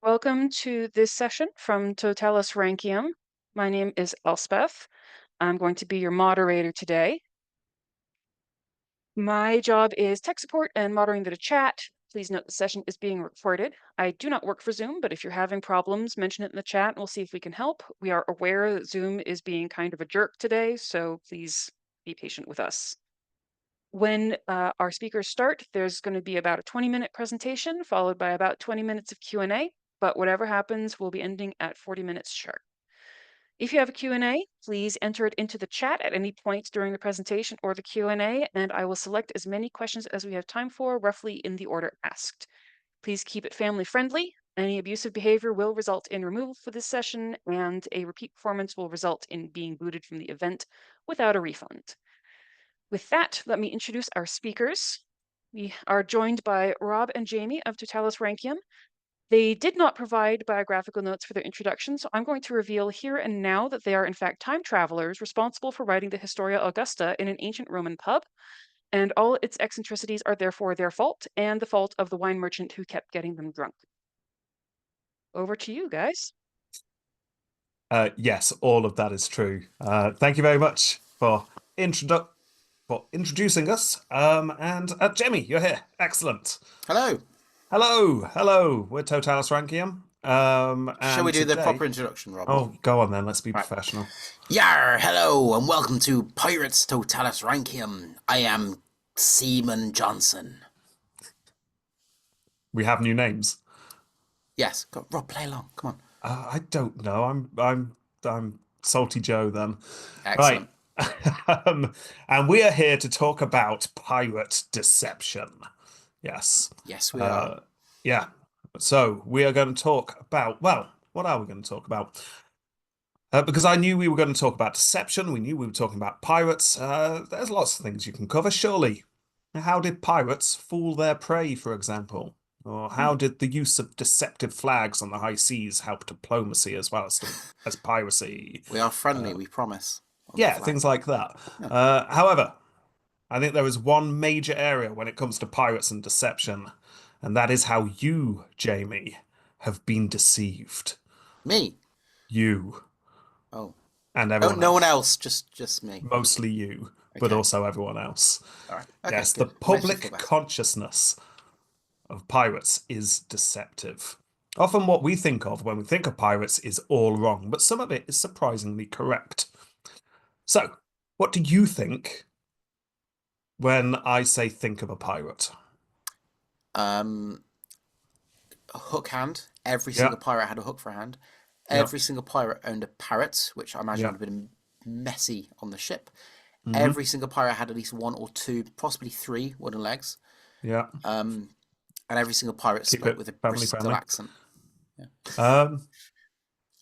Welcome to this session from Totalus Rankium. My name is Elspeth. I'm going to be your moderator today. My job is tech support and moderating the chat. Please note the session is being recorded. I do not work for Zoom, but if you're having problems, mention it in the chat and we'll see if we can help. We are aware that Zoom is being kind of a jerk today, so please be patient with us. When our speakers start, there's going to be about a 20-minute presentation, followed by about 20 minutes of Q&A, but whatever happens, we'll be ending at 40 minutes sharp. If you have a Q&A, please enter it into the chat at any point during the presentation or the Q&A, and I will select as many questions as we have time for, roughly in the order asked. Please keep it family friendly. Any abusive behavior will result in removal for this session, and a repeat performance will result in being booted from the event without a refund. With that, let me introduce our speakers. We are joined by Rob and Jamie of Totalus Rankium. They did not provide biographical notes for their introduction, so I'm going to reveal here and now that they are in fact time travelers responsible for writing the Historia Augusta in an ancient Roman pub, and all its eccentricities are therefore their fault and the fault of the wine merchant who kept getting them drunk. Over to you, guys. Yes, all of that is true. Thank you very much for introducing us. And Jamie, you're here. Excellent. Hello. Hello. We're Totalus Rankium. Shall And we do the today... proper introduction, Rob? Oh, go on then. Let's be Right. professional. Yar, hello, and welcome to Pirates Totalus Rankium. I am Seaman Johnson. We have new names. Yes, go, Rob, play along. Come on. I don't know. I'm Salty Joe then. Excellent. Right. And we are here to talk about pirate deception. Yes. Yes, we are. Yeah. So we are going to talk about, well, what are we going to talk about? Because I knew we were going to talk about deception. We knew we were talking about pirates. There's lots of things you can cover, surely. How did pirates fool their prey, for example? Or how did the use of deceptive flags on the high seas help diplomacy as well as piracy? We are friendly, we promise. Yeah, things like that. However, I think there is one major area when it comes to pirates and deception, and that is how you, Jamie, have been deceived. Me? You. Oh. And everyone no else. one else, just me. Mostly you, but also everyone else. All right. Okay, yes, good. the public consciousness of pirates is deceptive. Often what we think of when we think of pirates is all wrong, but some of it is surprisingly correct. So, what do you think when I say think of a pirate? A hook hand. Every single pirate had a hook for a hand. Every single pirate owned a parrot, which I imagine would have been messy on the ship. Every single pirate had at least one or two, possibly three wooden legs. Yeah. And every single pirate spoke with a Bristol accent.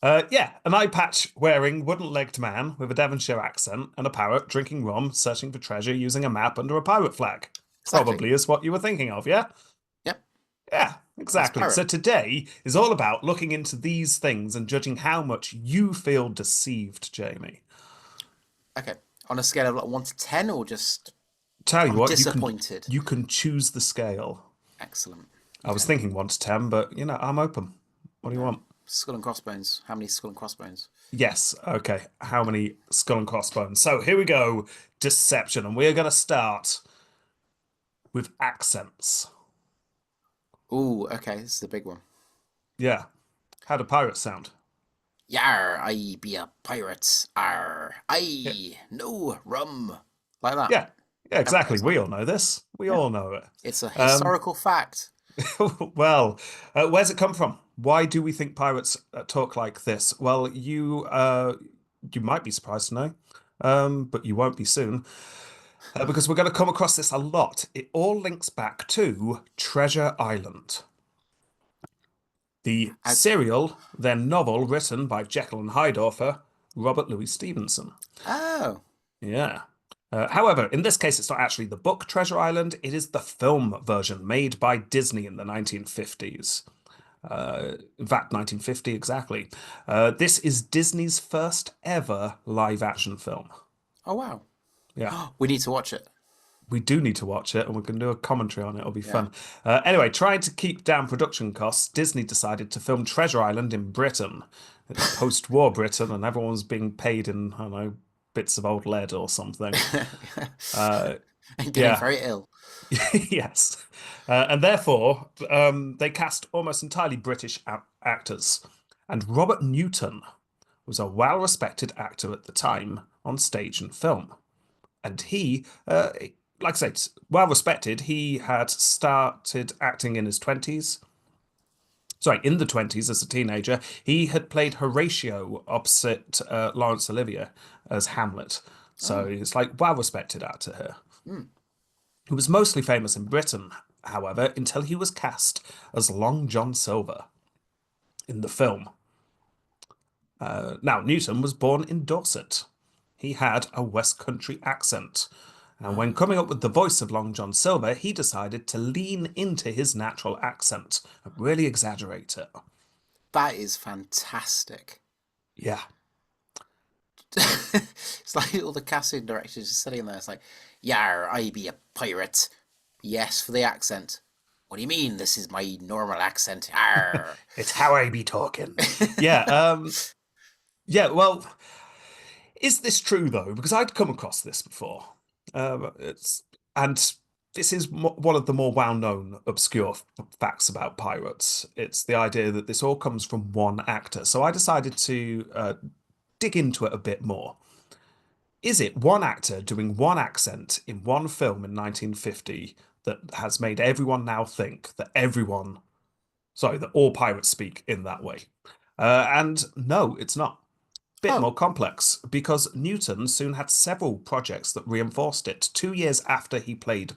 Yeah, an eye patch wearing wooden-legged man with a Devonshire accent and a parrot drinking rum, searching for treasure using a map under a pirate flag. Exactly. Probably is what you were thinking of, yeah? Yep. Yeah, exactly. So today is all about looking into these things and judging how much you feel deceived, Jamie. Okay. On a scale of like 1 to 10 or just Tell you what, disappointed? You can choose the scale. Excellent. I was thinking 1 to 10, but you know, I'm open. What do you want? Skull and crossbones. How many skull and crossbones? Yes. Okay. How many skull and crossbones? So here we go. Deception. And we're going to start with accents. Ooh, okay. This is the big one. Yeah. How do pirates sound? Yar, I be a pirate. Arr, no rum. Like that. Yeah. Yeah, exactly. We all know this. We all know it. It's a historical fact. Well, where's it come from? Why do we think pirates talk like this? Well, you might be surprised to know, but you won't be soon, because we're going to come across this a lot. It all links back to Treasure Island, the serial, then novel written by Jekyll and Hyde author Robert Louis Stevenson. Oh. Yeah. However, in this case, it's not actually the book Treasure Island. It is the film version made by Disney in the 1950s. In fact, 1950 exactly. This is Disney's first ever live action film. Oh, wow. Yeah. We need to watch it. We do need to watch it, and we can do a commentary on it. It'll be Yeah. fun. Anyway, trying to keep down production costs, Disney decided to film Treasure Island in Britain. It's post-war Britain, and everyone's being paid in, I don't know, bits of old lead or something. Uh, And getting yeah, very ill. yes. And therefore, they cast almost entirely British actors. And Robert Newton was a well-respected actor at the time on stage and film. And he, like I said, well respected. He had started acting in his 20s. Sorry, in the 20s as a teenager. He had played Horatio opposite Laurence Olivier as Hamlet. So Oh. he's like well respected actor here. Hmm. He was mostly famous in Britain, however, until he was cast as Long John Silver in the film. Now, Newton was born in Dorset. He had a West Country accent. And when coming up with the voice of Long John Silver, he decided to lean into his natural accent and really exaggerate it. That is fantastic. Yeah. It's like all the casting directors just sitting there. It's like, "Yar, I be a pirate." Yes, for the accent. What do you mean? This is my normal accent. Arr. It's how I be talking. Yeah, yeah, well, is this true though? Because I'd come across this before. It's and this is one of the more well-known obscure facts about pirates. It's the idea that this all comes from one actor. So I decided to dig into it a bit more. Is it one actor doing one accent in one film in 1950 that has made everyone now think that that all pirates speak in that way? And no, it's not. Bit Oh, more complex because Newton soon had several projects that reinforced it. 2 years after he played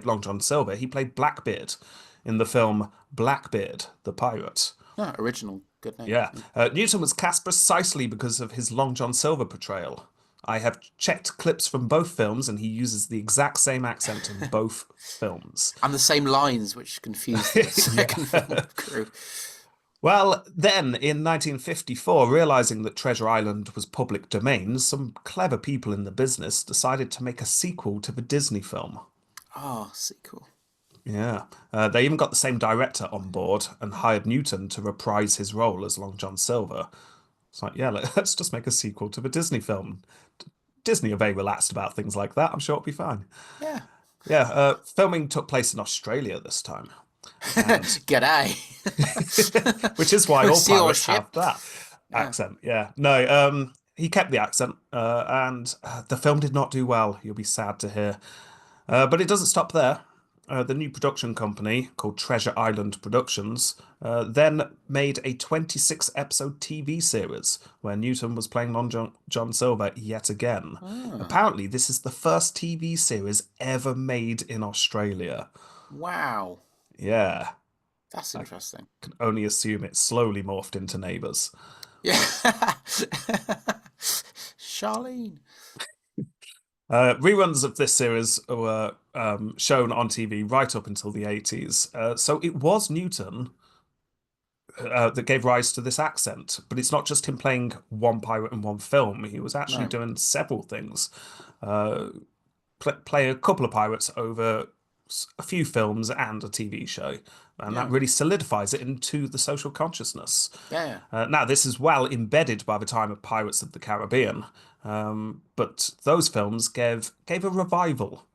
Long John Silver, he played Blackbeard in the film Blackbeard the Pirate. no, original. Good name. Yeah, Newton was cast precisely because of his Long John Silver portrayal. I have checked clips from both films, and he uses the exact same accent in both films. And the same lines, which confused the second Yeah. film crew. Well, then in 1954, realizing that Treasure Island was public domain, some clever people in the business decided to make a sequel to the Disney film. Oh, sequel. Yeah. They even got the same director on board and hired Newton to reprise his role as Long John Silver. It's like, yeah, let's just make a sequel to the Disney film. Disney are very relaxed about things like that. I'm sure it'll be fine. Yeah. Yeah, filming took place in Australia this time. And G'day. which is why all See your pirates have ship. that Yeah. accent. Yeah. No, he kept the accent, and the film did not do well. You'll be sad to hear. But it doesn't stop there. The new production company called Treasure Island Productions then made a 26 episode TV series where Newton was playing John Silver yet again. Ah, Apparently, this is the first TV series ever made in Australia. wow. Yeah, That's I interesting. can only assume it slowly morphed into Neighbours. Yeah. Charlene. Reruns of this series were shown on TV right up until the 80s. So it was Newton that gave rise to this accent, but it's not just him playing one pirate in one film. He was actually No. doing several things. Uh, play a couple of pirates over a few films and a TV show, and that Yeah. really solidifies it into the social consciousness. Yeah. Now, this is well embedded by the time of Pirates of the Caribbean, but those films gave a revival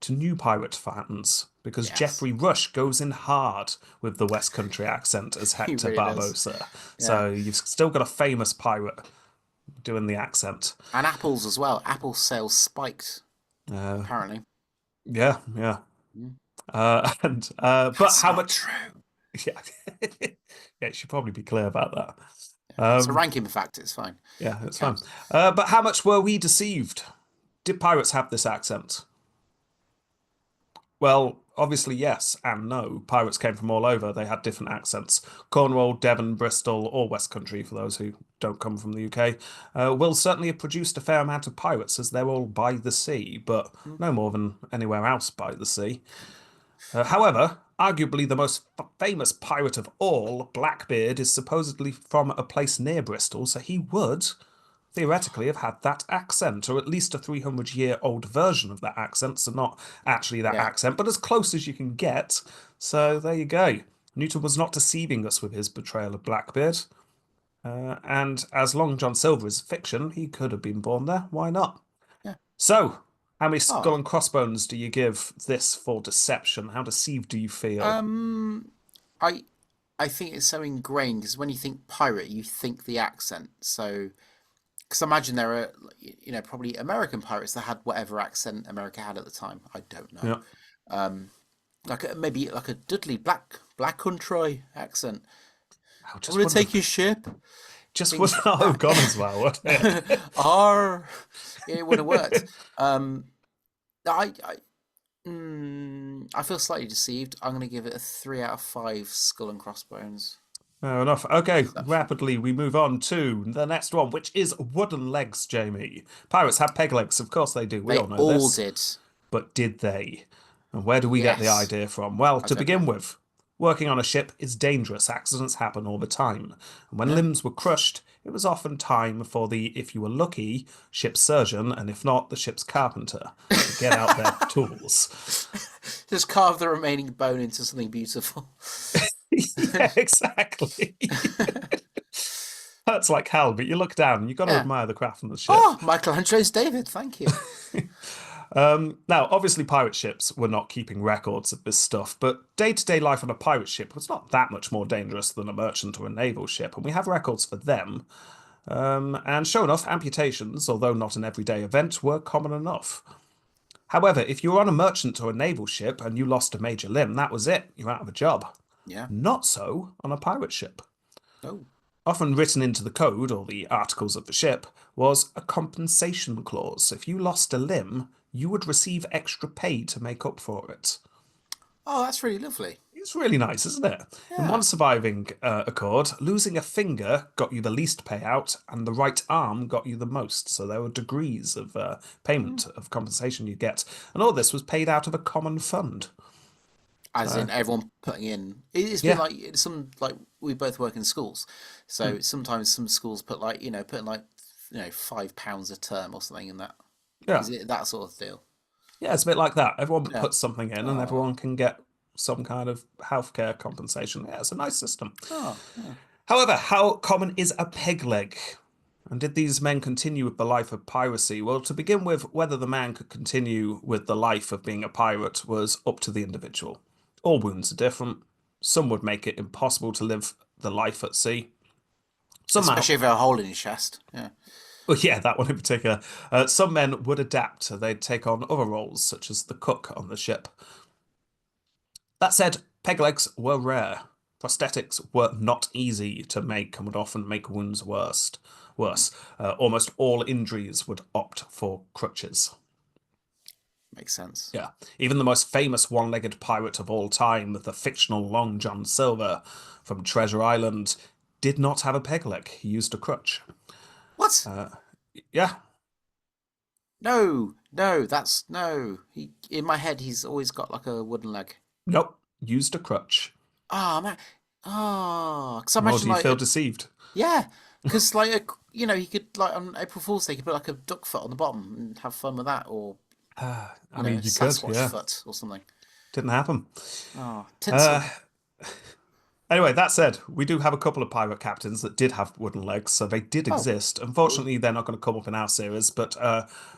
to new pirate fans because Yes. Geoffrey Rush goes in hard with the West Country accent as He Hector really does. Barbossa. Yeah. So you've still got a famous pirate doing the accent. And apples as well. Apple sales spiked, Uh, apparently. yeah, yeah. Mm. And but That's how not much? true. Yeah, yeah, you should probably be clear about that. It's a Um, ranking fact. It's fine. yeah, it's fine. Counts. But how much were we deceived? Did pirates have this accent? Well, obviously, yes and no. Pirates came from all over. They had different accents. Cornwall, Devon, Bristol, or West Country, for those who don't come from the UK, will certainly have produced a fair amount of pirates as they're all by the sea, but Mm. no more than anywhere else by the sea. However, arguably the most famous pirate of all, Blackbeard, is supposedly from a place near Bristol, so he would theoretically have had that accent, or at least a 300-year-old version of that accent. So not actually that Yeah. accent, but as close as you can get. So there you go. Newton was not deceiving us with his portrayal of Blackbeard. And as Long John Silver is fiction, he could have been born there. Why not? Yeah. So, how many skull Oh. and crossbones do you give this for deception? How deceived do you feel? I I think it's so ingrained because when you think pirate, you think the accent. So, because I imagine there are, probably American pirates that had whatever accent America had at the time. I don't know. Yeah. Maybe like a Dudley Black Country accent. I I'm just gonna wouldn't take have your ship. just Things wouldn't like have gone as that. well, would it? R. Yeah, it would have worked. I I feel slightly deceived. I'm gonna give it a 3 out of 5 skull and crossbones. Fair enough. Okay, Deception. rapidly we move on to the next one, which is wooden legs, Jamie. Pirates have peg legs, of course they do. We They all know all this. did. But did they? And where do we get the Yes. idea from? Well, I to don't know. begin with, working on a ship is dangerous. Accidents happen all the time. And when Yeah. limbs were crushed, it was often time for the, if you were lucky, ship's surgeon, and if not, the ship's carpenter to get out their tools. Just carve the remaining bone into something beautiful. Yeah, exactly. Hurts like hell, but you look down and you've got to Yeah. admire the craft of the ship. Oh, Michelangelo's David. Thank you. Now, obviously, pirate ships were not keeping records of this stuff, but day-to-day life on a pirate ship was not that much more dangerous than a merchant or a naval ship, and we have records for them. And sure enough, amputations, although not an everyday event, were common enough. However, if you were on a merchant or a naval ship and you lost a major limb, that was it. You're out of a job. Yeah. Not so on a pirate ship. Oh. Often written into the code or the articles of the ship was a compensation clause. If you lost a limb, you would receive extra pay to make up for it. Oh, that's really lovely. It's really nice, isn't it? In one Yeah. surviving accord, losing a finger got you the least payout, and the right arm got you the most. So there were degrees of Mm. payment of compensation you get, and all this was paid out of a common fund. As So in everyone putting in. It's been yeah, like some like we both work in schools, mm, so sometimes some schools put like put in like £5 a term or something in that. yeah, Is it that sort of deal? yeah. It's a bit like that. Everyone Yeah. puts something in, and Oh. everyone can get some kind of healthcare compensation. Yeah, it's a nice system. Oh. Yeah. However, how common is a peg leg? And did these men continue with the life of piracy? Well, to begin with, whether the man could continue with the life of being a pirate was up to the individual. All wounds are different. Some would make it impossible to live the life at sea. Somehow, Especially if there a hole in his chest. Yeah. well, yeah, that one in particular. Some men would adapt. They'd take on other roles, such as the cook on the ship. That said, peg legs were rare. Prosthetics were not easy to make and would often make wounds worse. Worse, almost all injuries would opt for crutches. Makes sense. Yeah, even the most famous one-legged pirate of all time, the fictional Long John Silver from Treasure Island, did not have a peg leg. He used a crutch. What? Yeah, No, no, that's no. He in my head he's always got like a wooden leg. nope, used a crutch. Ah, man. Ah, because I Or imagine do you like feel deceived? yeah, because like he could like on April Fool's Day he could put like a duck foot on the bottom and have fun with that, or I mean, you could, Sasquatch yeah. foot or something. Didn't happen. Oh, Uh, tinsel. Anyway, that said, we do have a couple of pirate captains that did have wooden legs, so they did Oh, exist. cool. Unfortunately, they're not going to come up in our series, but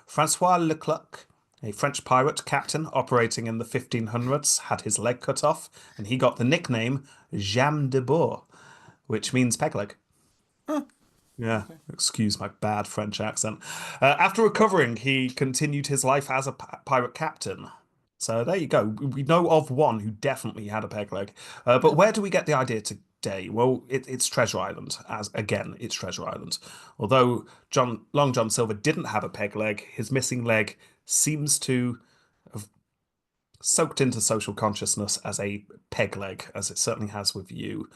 Francois Leclerc, a French pirate captain operating in the 1500s, had his leg cut off, and he got the nickname Jambe de Bois, which means peg leg. Huh, Yeah, okay. excuse my bad French accent. After recovering, he continued his life as a pirate captain. So there you go. We know of one who definitely had a peg leg. But Yeah. where do we get the idea today? Well, it's Treasure Island. As again, it's Treasure Island. Although Long John Silver didn't have a peg leg, his missing leg seems to have soaked into social consciousness as a peg leg, as it certainly has with you.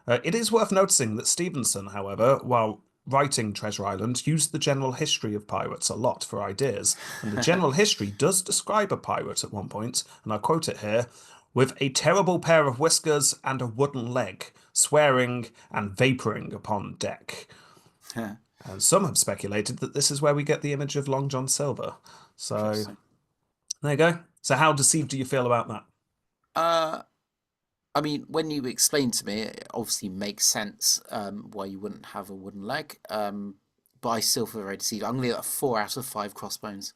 It is worth noticing that Stevenson, however, while writing Treasure Island, used the general history of pirates a lot for ideas. And the general history does describe a pirate at one point, and I quote it here, with a terrible pair of whiskers and a wooden leg, swearing and vaporing upon deck. Yeah. And some have speculated that this is where we get the image of Long John Silver. So Interesting. there you go. So how deceived do you feel about that? Uh, I mean, when you explain to me, it obviously makes sense why you wouldn't have a wooden leg. But I still feel very deceived. I'm going to give that 4 out of 5 crossbones.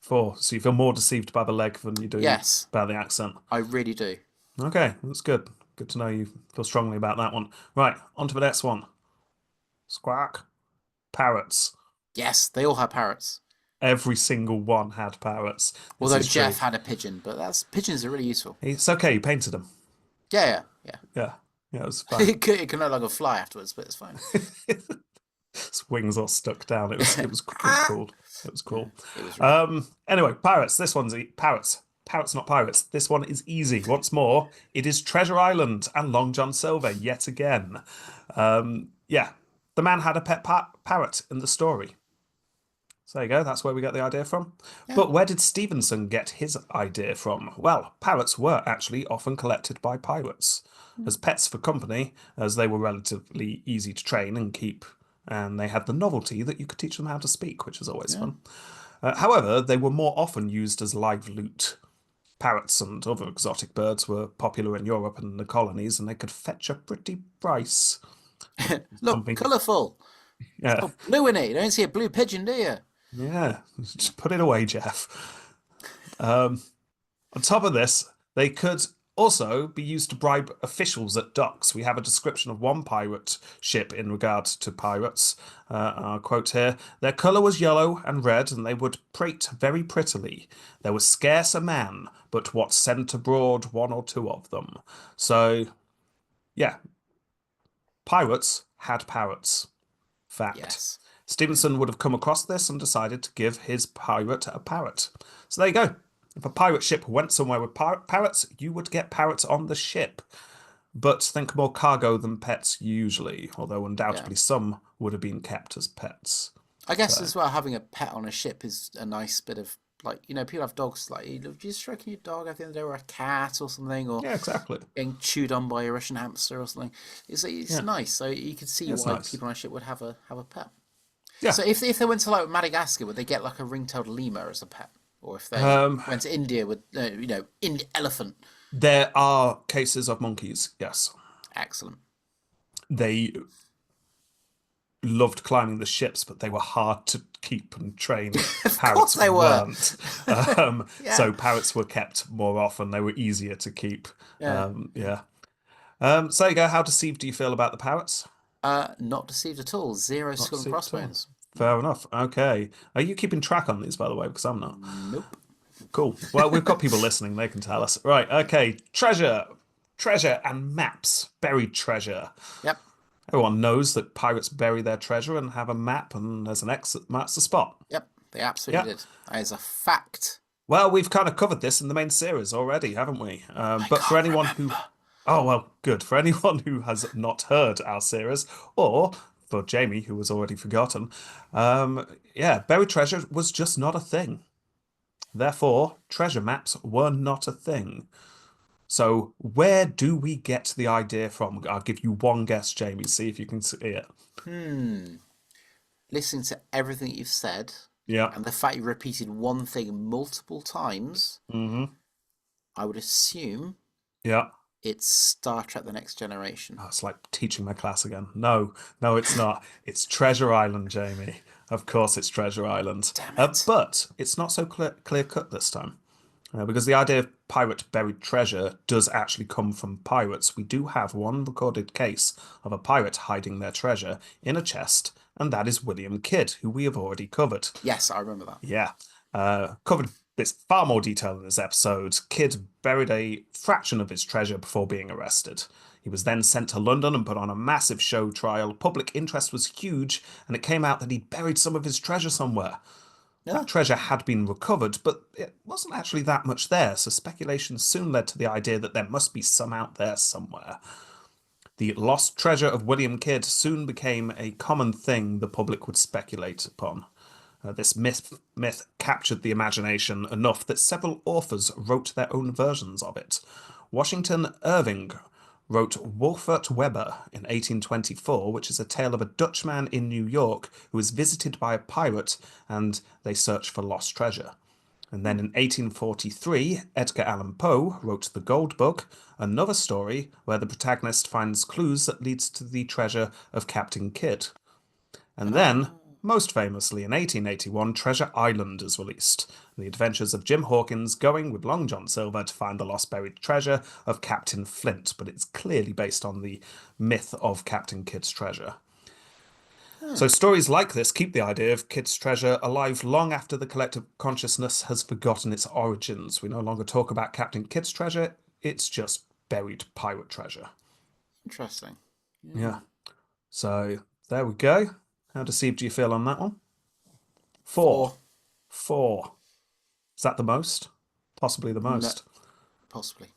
4. So you feel more deceived by the leg than you do Yes, by the accent. I really do. Okay, that's good. Good to know you feel strongly about that one. Right, on to the next one. Squawk. Parrots. Yes, they all have parrots. Every single one had parrots. This Although is true. Jeff had a pigeon, but pigeons are really useful. It's okay, you painted them. Yeah, yeah, Yeah, yeah, it was yeah. fine. It can no longer fly afterwards, but it's fine. Its wings all stuck down. It was pretty cool. It was Yeah, cool. it was really cool. Anyway, pirates. This one's parrots. Parrots, not pirates. This one is easy. Once more, it is Treasure Island and Long John Silver yet again. Yeah, the man had a pet parrot in the story. So there you go, that's where we get the idea from. Yeah, But where did Stevenson get his idea from? Well, parrots were actually often collected by pirates as pets for company, as they were relatively easy to train and keep, and they had the novelty that you could teach them how to speak, which was always yeah. fun. However, they were more often used as live loot. Parrots and other exotic birds were popular in Europe and the colonies, and they could fetch a pretty price. Look, Something, colourful. It's yeah, got blue in it. You don't see a blue pigeon, do you? yeah. Just put it away, Jeff. On top of this, they could also be used to bribe officials at docks. We have a description of one pirate ship in regards to pirates. I'll quote here: "Their colour was yellow and red, and they would prate very prettily. There was scarce a man but what sent abroad 1 or 2 of them." So, yeah, pirates had parrots. Fact. Yes. Yeah. Stevenson would have come across this and decided to give his pirate a parrot. So there you go. If a pirate ship went somewhere with parrots, you would get parrots on the ship. But think more cargo than pets usually, although Yeah. undoubtedly some would have been kept as pets. I guess So, as well, having a pet on a ship is a nice bit of like people have dogs like you just stroking your dog at the end of the day, or a cat or something, or yeah, exactly. getting chewed on by a Russian hamster or something. It's Yeah, nice. So you can see it's why nice. people on a ship would have a pet. Yeah. So if they went to like Madagascar, would they get like a ring-tailed lemur as a pet? Or if they Um, went to India with Indian elephant? there are cases of monkeys, yes. Excellent. They loved climbing the ships, but they were hard to keep and train. Of course Parrots they were. weren't. Yeah. So parrots were kept more often. They were easier to keep. Yeah. Yeah. So there you go. How deceived do you feel about the parrots? Not deceived at all. Zero Not skull and deceived at all. crossbones. Fair enough. Okay. Are you keeping track on these, by the way? Because I'm not. Nope. Cool. Well, we've got people listening. They can tell us. Right. Okay. Treasure. Treasure and maps. Buried treasure. Yep. Everyone knows that pirates bury their treasure and have a map, and there's an exit. That's the spot. Yep. They Yeah. absolutely did. That is a fact. Well, we've kind of covered this in the main series already, haven't we? I But for can't anyone who, remember. oh well, good. For anyone who has not heard our series, or for Jamie who has already forgotten, yeah, buried treasure was just not a thing. Therefore, treasure maps were not a thing. So where do we get the idea from? I'll give you one guess, Jamie. See if you can see it. Hmm. Listening to everything you've said Yeah. and the fact you repeated one thing multiple times, Mm-hmm. I would assume Yeah. it's Star Trek: The Next Generation. Oh, it's like teaching my class again. No, no, it's not. It's Treasure Island, Jamie. Of course, it's Treasure Island. Damn it. But it's not so clear cut this time. Because the idea of pirate buried treasure does actually come from pirates. We do have one recorded case of a pirate hiding their treasure in a chest, and that is William Kidd, who we have already covered. Yes, I remember that. Yeah. Covered this far more detail in this episode. Kidd buried a fraction of his treasure before being arrested. He was then sent to London and put on a massive show trial. Public interest was huge, and it came out that he'd buried some of his treasure somewhere. Yeah. That treasure had been recovered, but it wasn't actually that much there, so speculation soon led to the idea that there must be some out there somewhere. The lost treasure of William Kidd soon became a common thing the public would speculate upon. This myth captured the imagination enough that several authors wrote their own versions of it. Washington Irving wrote Wolfert Weber in 1824, which is a tale of a Dutchman in New York who is visited by a pirate and they search for lost treasure. And then in 1843, Edgar Allan Poe wrote The Gold Book, another story where the protagonist finds clues that leads to the treasure of Captain Kidd. And then, Oh, most famously, in 1881, Treasure Island is released. The adventures of Jim Hawkins going with Long John Silver to find the lost buried treasure of Captain Flint, but it's clearly based on the myth of Captain Kidd's treasure. huh. So stories like this keep the idea of Kidd's treasure alive long after the collective consciousness has forgotten its origins. We no longer talk about Captain Kidd's treasure, it's just buried pirate treasure. Interesting. Yeah. Yeah. So there we go. How deceived do you feel on that one? 4. 4. 4. Is that the most? Possibly the No, most. possibly.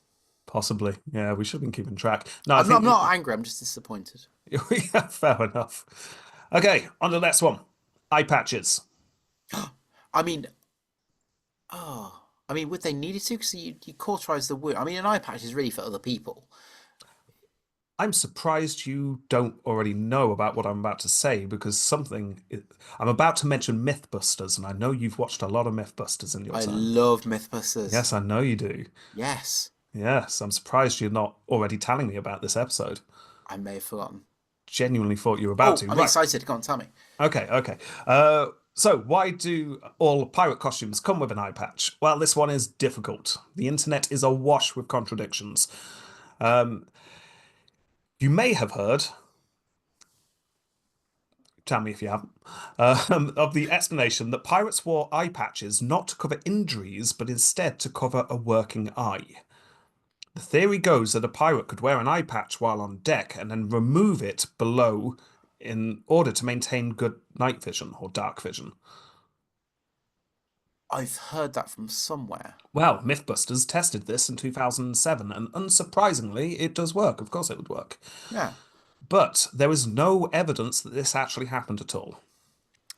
Possibly. Yeah, we should have been keeping track. No, I I'm think not angry. I'm just disappointed. yeah, fair enough. Okay, on to the next one. Eye patches. I mean, would they need it to? Because you cauterize the wound. I mean, an eye patch is really for other people. I'm surprised you don't already know about what I'm about to say because I'm about to mention Mythbusters, and I know you've watched a lot of Mythbusters in your I time. love Mythbusters. Yes, I know you do. Yes, Yes, I'm surprised you're not already telling me about this episode. I may have forgotten. Genuinely thought you were about Oh, to. I'm Right. excited. Come on, tell me. Okay, okay. So why do all pirate costumes come with an eye patch? Well, this one is difficult. The internet is awash with contradictions. Um, you may have heard, tell me if you haven't, of the explanation that pirates wore eye patches not to cover injuries, but instead to cover a working eye. The theory goes that a pirate could wear an eye patch while on deck and then remove it below in order to maintain good night vision or dark vision. I've heard that from somewhere. Well, Mythbusters tested this in 2007, and unsurprisingly, it does work. Of course, it would work. Yeah. But there is no evidence that this actually happened at all.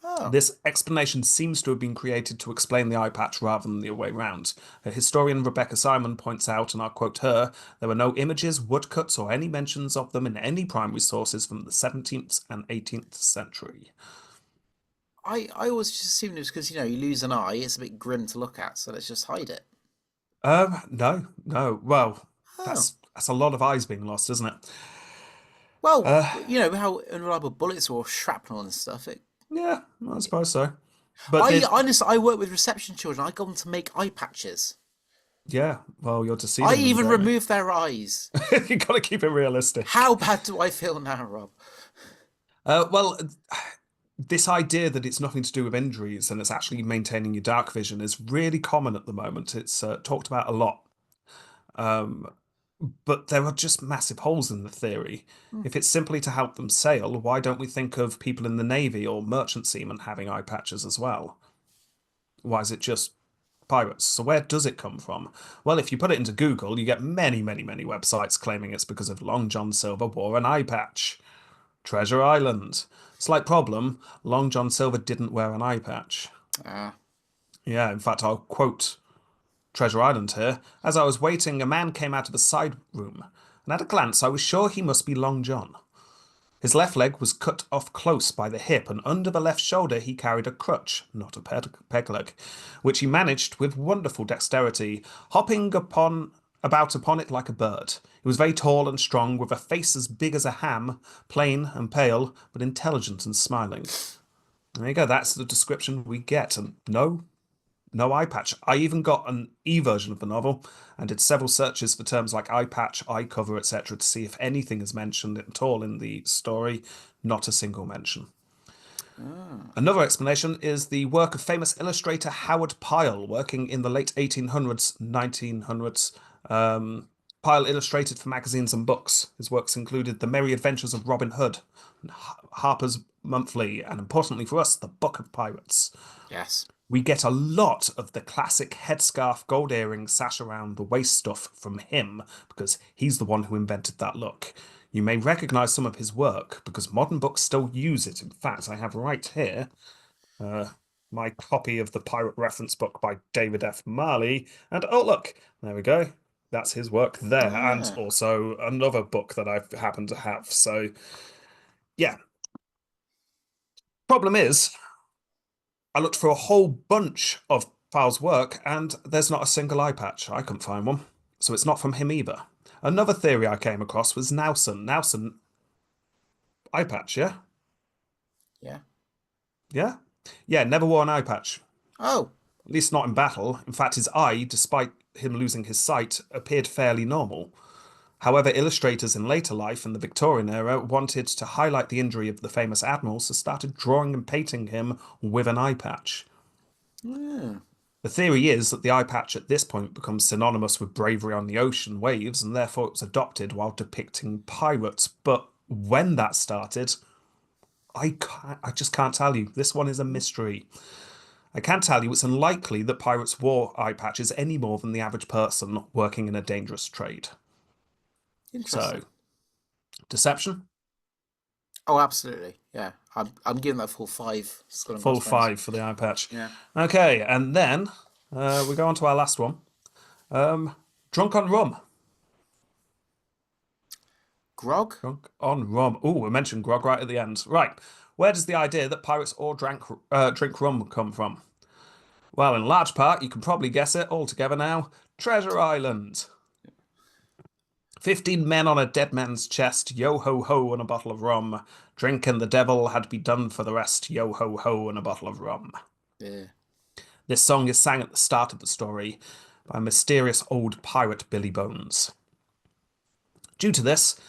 Oh, This explanation seems to have been created to explain the eye patch rather than the other way round. Historian Rebecca Simon points out, and I'll quote her, there were no images, woodcuts, or any mentions of them in any primary sources from the 17th and 18th century. I always just assumed it was because you lose an eye. It's a bit grim to look at, so let's just hide it. No, no. Well, Oh, that's a lot of eyes being lost, isn't it? well, Uh, you know how unreliable bullets or shrapnel and stuff. yeah, I suppose so. But I there's, honestly, I work with reception children. I got them to make eye patches. yeah, well, you're I deceiving them, even Jamie. remove their eyes. You got to keep it realistic. How bad do I feel now, Rob? Well, this idea that it's nothing to do with injuries and it's actually maintaining your dark vision is really common at the moment. It's talked about a lot. Um, but there are just massive holes in the theory. Hmm. If it's simply to help them sail, why don't we think of people in the Navy or merchant seamen having eye patches as well? Why is it just pirates? So where does it come from? Well, if you put it into Google, you get many, many, many websites claiming it's because of Long John Silver wore an eye patch. Treasure Island. Slight problem, Long John Silver didn't wear an eye patch. Ah, Yeah, in fact, I'll quote Treasure Island here. As I was waiting, a man came out of a side room, and at a glance I was sure he must be Long John. His left leg was cut off close by the hip, and under the left shoulder he carried a crutch, not a peg leg, which he managed with wonderful dexterity, hopping about upon it like a bird. He was very tall and strong, with a face as big as a ham, plain and pale, but intelligent and smiling. There you go, that's the description we get, and no eye patch. I even got an e-version of the novel and did several searches for terms like eye patch, eye cover, etc. to see if anything is mentioned at all in the story. Not a single mention. ah. Another explanation is the work of famous illustrator Howard Pyle, working in the late 1800s, 1900s. Pyle illustrated for magazines and books. His works included The Merry Adventures of Robin Hood, and Harper's Monthly, and importantly for us, The Book of Pirates. Yes. We get a lot of the classic headscarf, gold earrings, sash around the waist stuff from him because he's the one who invented that look. You may recognize some of his work because modern books still use it. In fact, I have right here my copy of the Pirate Reference Book by David F. Marley. And oh, look, there we go. That's his work there, and Ah, also another book that I happen to have. So, yeah. Problem is, I looked for a whole bunch of Fowl's work, and there's not a single eye patch. I couldn't find one. So it's not from him either. Another theory I came across was Nelson. Nelson, eye patch, yeah? yeah. Yeah? Yeah, never wore an eye patch. Oh, At least not in battle. In fact, his eye, despite him losing his sight, appeared fairly normal. However, illustrators in later life in the Victorian era wanted to highlight the injury of the famous admiral, so started drawing and painting him with an eye patch. yeah. The theory is that the eye patch at this point becomes synonymous with bravery on the ocean waves, and therefore it was adopted while depicting pirates. But when that started, I just can't tell you. This one is a mystery. I can tell you it's unlikely that pirates wore eye patches any more than the average person working in a dangerous trade. So, Interesting. deception? Oh, absolutely. Yeah, I'm giving that full 5 skull and Full crossbones. 5 for the eye patch. Yeah. Okay, and then we go on to our last one. Drunk on rum. Grog? Drunk on rum. Oh, we mentioned grog right at the end. Right. Where does the idea that pirates all drink rum come from? Well, in large part, you can probably guess it all together now. Treasure Island. 15 men on a dead man's chest, yo ho ho, and a bottle of rum. Drink and the devil had be done for the rest, yo ho ho, and a bottle of rum. Yeah. This song is sang at the start of the story by a mysterious old pirate Billy Bones. Due to this,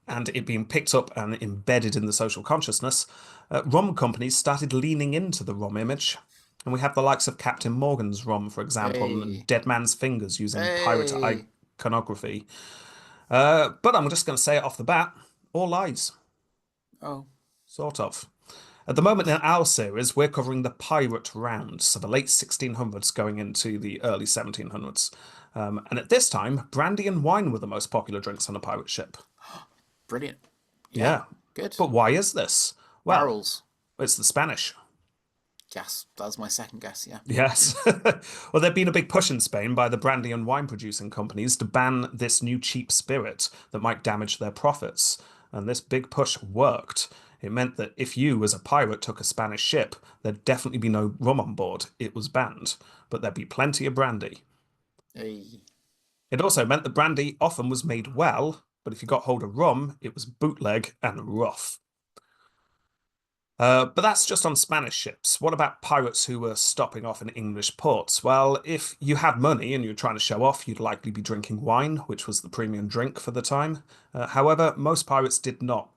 and it being picked up and embedded in the social consciousness, rum companies started leaning into the rum image. And we have the likes of Captain Morgan's rum, for example, and Hey. Dead Man's Fingers using pirate Hey. iconography. But I'm just going to say it off the bat, all lies, Oh. sort of. At the moment in our series, we're covering the pirate round, so the late 1600s going into the early 1700s. And at this time, brandy and wine were the most popular drinks on a pirate ship. Brilliant. Yeah. Yeah. Good. But why is this? Well, Barrels. it's the Spanish. Yes, that was my second guess. Yeah. Yes. Well, there'd been a big push in Spain by the brandy and wine producing companies to ban this new cheap spirit that might damage their profits. And this big push worked. It meant that if you, as a pirate, took a Spanish ship, there'd definitely be no rum on board. It was banned. But there'd be plenty of brandy. Hey. It also meant that brandy often was made well, but if you got hold of rum, it was bootleg and rough. But that's just on Spanish ships. What about pirates who were stopping off in English ports? Well, if you had money and you're trying to show off, you'd likely be drinking wine, which was the premium drink for the time. However, most pirates did not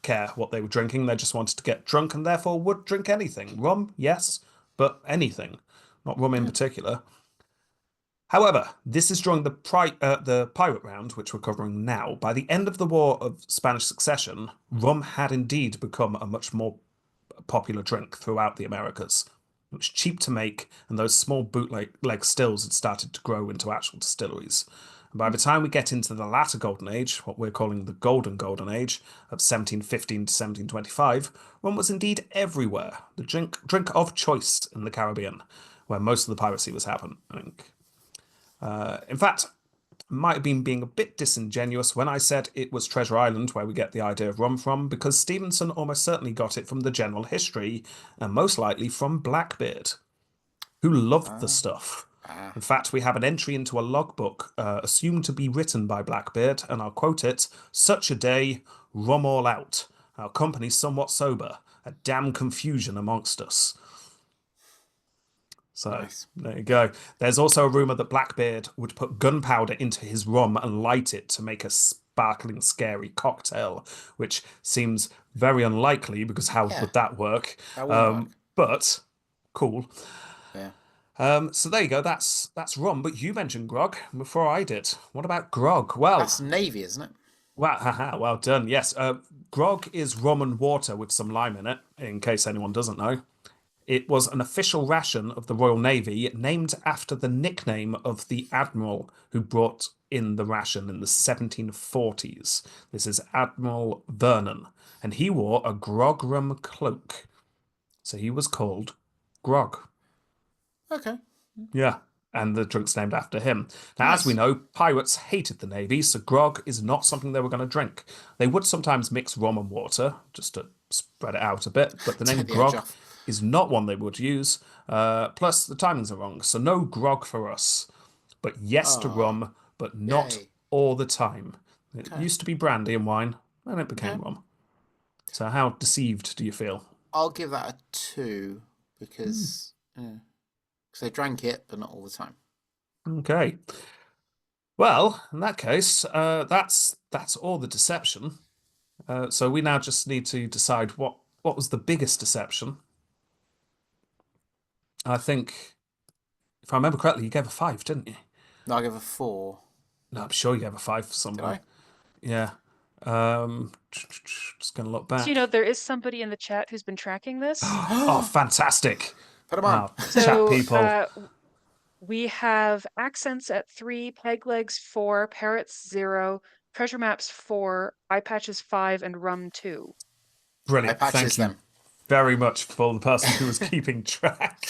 care what they were drinking. They just wanted to get drunk and therefore would drink anything. Rum, yes, but anything, not rum in Yeah. particular. However, this is during the pirate round, which we're covering now. By the end of the War of Spanish Succession, rum had indeed become a much more popular drink throughout the Americas. It was cheap to make, and those small bootleg stills had started to grow into actual distilleries. And by the time we get into the latter golden age, what we're calling the golden age of 1715 to 1725, rum was indeed everywhere, the drink of choice in the Caribbean, where most of the piracy was happening. In fact, might have been being a bit disingenuous when I said it was Treasure Island where we get the idea of rum from, because Stevenson almost certainly got it from the general history, and most likely from Blackbeard, who loved the Ah. stuff. Ah. In fact, we have an entry into a logbook assumed to be written by Blackbeard, and I'll quote it: "Such a day, rum all out, our company somewhat sober, a damn confusion amongst us." So Nice. there you go. There's also a rumor that Blackbeard would put gunpowder into his rum and light it to make a sparkling, scary cocktail, which seems very unlikely because how Yeah. would that work? That wouldn't work. But cool. Yeah. So there you go. That's rum. But you mentioned grog before I did. What about grog? Well, That's Navy, isn't it? wow, haha, well done. Yes, grog is rum and water with some lime in it, in case anyone doesn't know. It was an official ration of the Royal Navy, named after the nickname of the admiral who brought in the ration in the 1740s. This is Admiral Vernon, and he wore a grogram cloak, so he was called Grog. Okay. Yeah. and the drink's named after him. Now, as we Nice. know, pirates hated the navy, so grog is not something they were going to drink. They would sometimes mix rum and water just to spread it out a bit, but the name Take the edge grog off. is not one they would use. Plus, the timings are wrong, so no grog for us. But yes to Oh, rum, but not yay. all the time. It Okay. used to be brandy and wine, and it Okay. became rum. So, how deceived do you feel? I'll give that a 2 Hmm, because they drank it, but not all the time. okay. Well, in that case, that's all the deception. So we now just need to decide what was the biggest deception. I think, if I remember correctly, you gave a five, didn't you? No, I'll give a 4. No, I'm sure you gave a five Did somewhere. I? Yeah. Just gonna look So, back. there is somebody in the chat who's been tracking this. Oh, fantastic! Put them on. Ah, chat So, people. we have accents at 3, peg legs 4, parrots 0, treasure maps 4, eye patches 5, and rum 2. Eye Brilliant. patches Thank you them. very much for the person who was keeping track.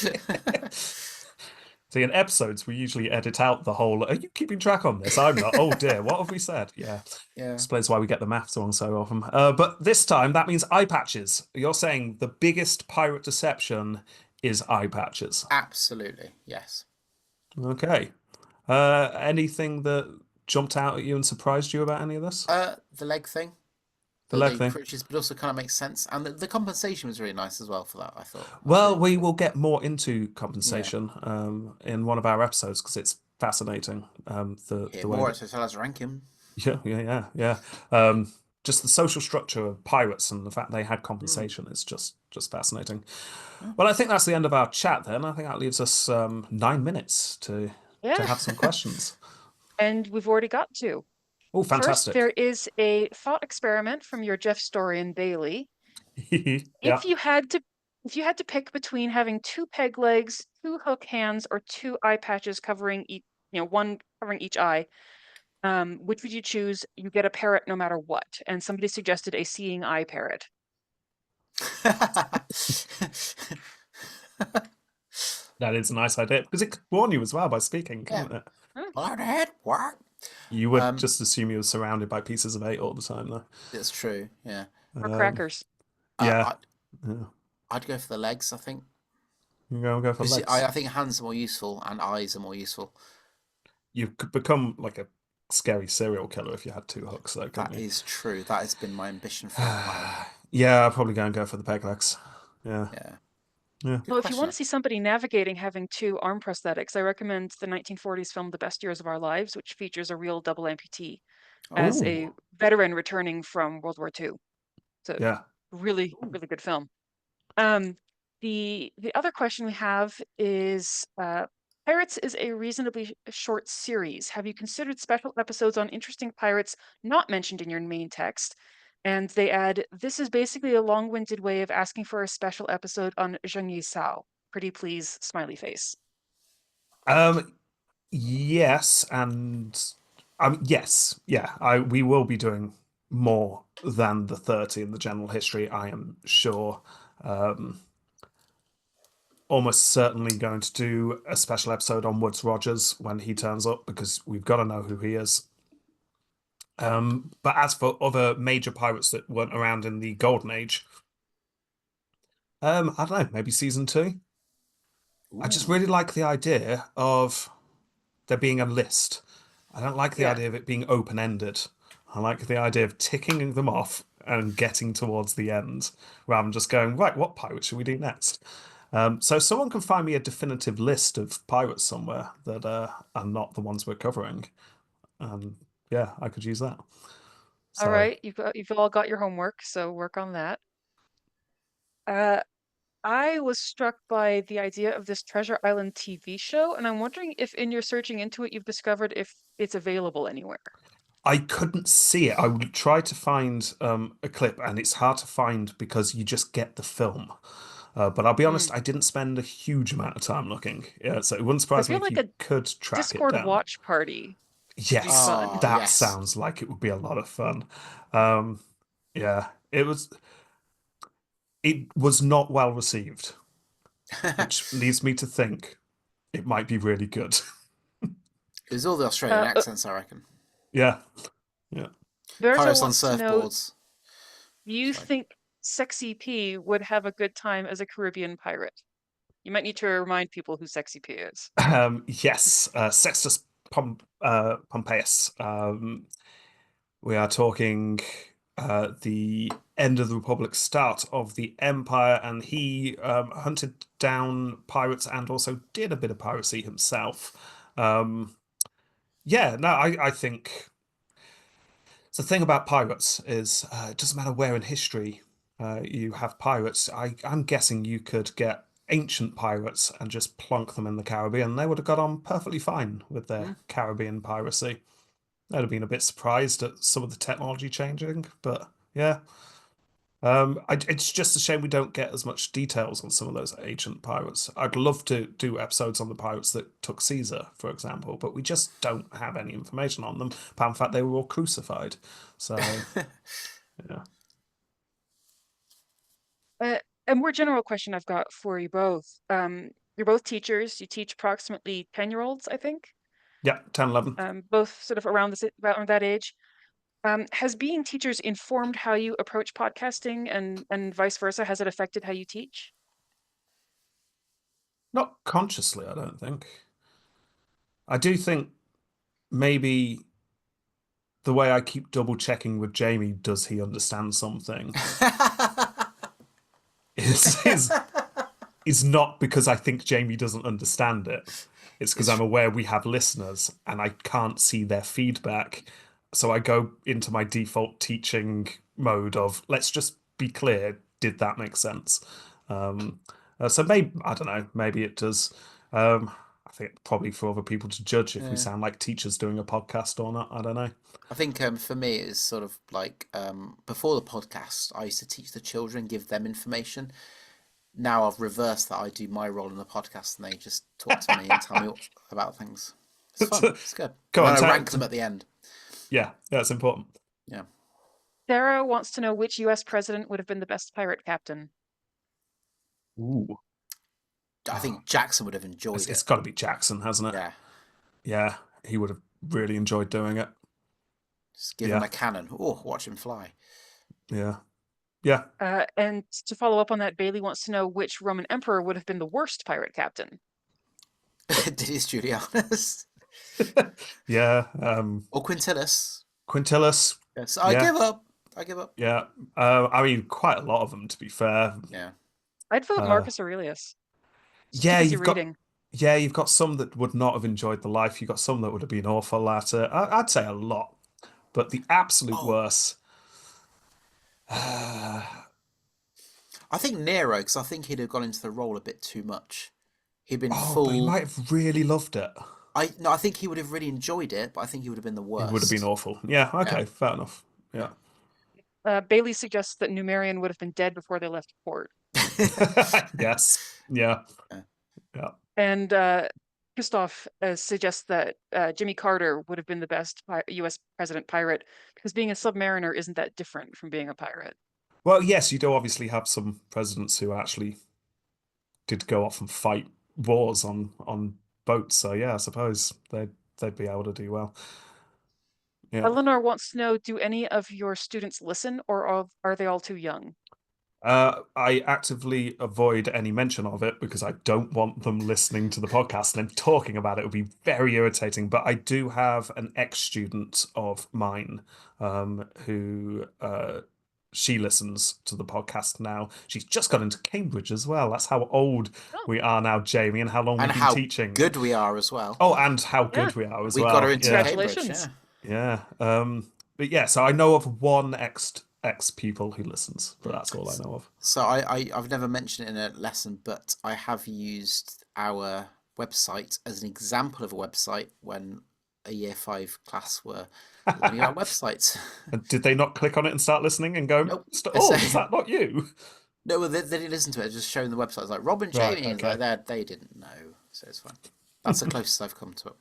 See, in episodes, we usually edit out the whole, are you keeping track on this? I'm not. Oh dear, what have we said? Yeah. Yeah. Explains why we get the maths wrong so often. But this time, that means eye patches. You're saying the biggest pirate deception is eye patches. Absolutely. Yes. Okay. Anything that jumped out at you and surprised you about any of this? The leg thing. The The leg the thing. crutches, but also kind of makes sense, and the compensation was really nice as well for that. I thought that was Well, really we good. will get more into Yeah. compensation in one of our episodes because it's fascinating. Hear The way more that at Totalus Rankium. yeah. Just the social structure of pirates and the fact they had Hmm. compensation is just fascinating. Yeah. Well, I think that's the end of our chat then. I think that leaves us 9 minutes to Yeah, have some questions. and we've already got 2. Oh, First, fantastic. there is a thought experiment from your Jeff Storian Bailey. Yeah. If you had to if you had to pick between having 2 peg legs, 2 hook hands, or 2 eye patches covering each, one covering each eye, which would you choose? You get a parrot no matter what. And somebody suggested a seeing eye parrot. That is a nice idea because it could warn you as well by speaking, Yeah. couldn't it? Hmm, Blood head. What? You would Um, just assume you were surrounded by pieces of eight all the time, though. it's true. Yeah. or Um, crackers. Uh, yeah. I Yeah. I'd go for the legs. I think You go for because legs. I think hands are more useful and eyes are more useful. You could become like a scary serial killer if you had two hooks, though, couldn't That you? is true. That has been my ambition for a while. Yeah, I'll probably go for the peg legs. Yeah. Yeah. Yeah. Good Well, if you want question. to see somebody navigating having 2 arm prosthetics, I recommend the 1940s film The Best Years of Our Lives, which features a real double amputee as Oh. a Oh, veteran returning from World War II. It's a yeah. really, Ooh. really good film. Um, the other question we have is Pirates is a reasonably short series. Have you considered special episodes on interesting pirates not mentioned in your main text? And they add, this is basically a long-winded way of asking for a special episode on Zheng Yi Sao. Pretty please, smiley face. Um, yes, and yes, yeah. We will be doing more than the 30 in the general history, I am sure. Um, Almost certainly going to do a special episode on Woods Rogers when he turns up because we've got to know who he is. But as for other major pirates that weren't around in the Golden Age, I don't know, maybe season two. I just Ooh. really like the idea of there being a list. I don't like the Yeah. idea of it being open-ended. I like the idea of ticking them off and getting towards the end rather than just going, right, what pirate should we do next? So if someone can find me a definitive list of pirates somewhere that are not the ones we're covering, um, yeah, I could use that. All So right, you've all got your homework, so work on that. Uh, I was struck by the idea of this Treasure Island TV show, and I'm wondering if in your searching into it, you've discovered if it's available anywhere. I couldn't see it. I would try to find a clip, and it's hard to find because you just get the film. But I'll be Hmm. honest, I didn't spend a huge amount of time looking. Yeah, so it wouldn't I surprise me feel if like you a could track it Discord down. watch party would be Yes, fun. Oh, that yes. sounds like it would be a lot of fun. Um, yeah, it was not well received, which leads me to think. it might be really good. It was all the Australian accents, I reckon. Yeah. Yeah. Verzo Pirates on wants to know, surfboards. do you Sorry. think Sexy P would have a good time as a Caribbean pirate? You might need to remind people who Sexy P is. Yes, Sextus Pompeius. We are talking the end of the Republic, start of the Empire, and he hunted down pirates and also did a bit of piracy himself. Yeah, no, I think the thing about pirates is it doesn't matter where in history you have pirates. I'm guessing you could get ancient pirates and just plonk them in the Caribbean. They would have got on perfectly fine with their Caribbean piracy. They'd have been a bit surprised at some of the technology changing, but yeah. It's just a shame we don't get as much details on some of those ancient pirates. I'd love to do episodes on the pirates that took Caesar, for example, but we just don't have any information on them, apart from the fact they were all crucified. So, yeah. A more general question I've got for you both. You're both teachers. You teach approximately 10-year-olds, I think. Yeah, 10, 11. Both sort of around that age. Has being teachers informed how you approach podcasting and vice versa? Has it affected how you teach? Not consciously, I don't think. I do think maybe the way I keep double checking with Jamie, does he understand something? is not because I think Jamie doesn't understand it. It's because I'm aware we have listeners and I can't see their feedback. So I go into my default teaching mode of let's just be clear, did that make sense? So maybe, I don't know, maybe it does. I think probably for other people to judge if we sound like teachers doing a podcast or not. I don't know. I think for me it's sort of like before the podcast I used to teach the children, give them information. Now I've reversed that. I do my role in the podcast and they just talk to me and tell me about things. It's fun. It's good. Go on, and I rank them at the end. Yeah, that's important. Yeah. Sarah wants to know which US president would have been the best pirate captain. Ooh. I think Jackson would have enjoyed it. It's got to be Jackson, hasn't it? Yeah. Yeah, he would have really enjoyed doing it. Just give him a cannon. Oh, watch him fly. Yeah. Yeah. And to follow up on that, Bailey wants to know which Roman emperor would have been the worst pirate captain. Didius Julianus. Yeah. Or Quintillus. Quintillus. Yes, I give up. I give up. Yeah. I mean, quite a lot of them, to be fair. Yeah. I'd vote Marcus Aurelius. Yeah, you've reading. you've got some that would not have enjoyed the life. You've got some that would have been awful at it. I'd say a lot, but the absolute worst. I think Nero, because I think he'd have gone into the role a bit too much. He'd been full. But he might have really loved it. I think he would have really enjoyed it, but I think he would have been the worst. It would have been awful. Yeah. Okay. Fair enough. Yeah. Bailey suggests that Numerian would have been dead before they left port. Yes. Yeah. Yeah. And Christoph suggests that Jimmy Carter would have been the best U.S. president pirate because being a submariner isn't that different from being a pirate. Well, yes, you do obviously have some presidents who actually did go off and fight wars on boats. So yeah, I suppose they'd be able to do well. Yeah. Eleanor wants to know, do any of your students listen or are they all too young? I actively avoid any mention of it because I don't want them listening to the podcast and then talking about it would be very irritating. But I do have an ex-student of mine who she listens to the podcast now. She's just got into Cambridge as well. That's how old we are now, Jamie, and how long we've been teaching. Good we are as well. Oh, and how good we are as well. We got her into Congratulations. Cambridge, yeah. But yeah, so I know of one ex people who listens, but that's all I know of. So I've never mentioned it in a lesson, but I have used our website as an example of a website when a year 5 class were learning about websites. And did they not click on it and start listening and go, nope. Oh, is that not you? No, well, they didn't listen to it. Just showing the website. It's like Rob and Jamie, and like that. They didn't know, so it's fine. That's the closest I've come to it.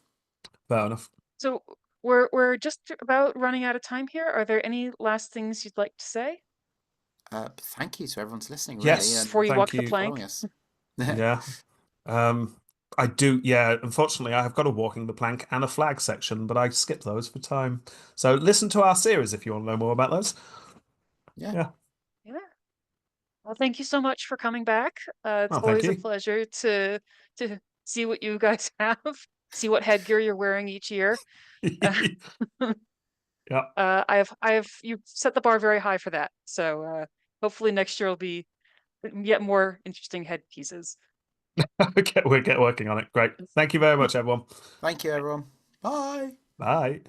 Fair enough. So we're just about running out of time here. Are there any last things you'd like to say? Thank you to everyone's listening. Yes, before you walk the plank. Yeah. I do, yeah. Unfortunately, I have got a walking the plank and a flag section, but I skip those for time. So listen to our series if you want to know more about those. Yeah. Yeah. Yeah. Well, thank you so much for coming back. It's Oh, thank always a you. pleasure to see what you guys have, see what headgear you're wearing each year. Yeah. You've set the bar very high for that. So hopefully next year will be yet more interesting headpieces. Okay, we'll get working on it. Great. Thank you very much, everyone. Thank you, everyone. Bye. Bye.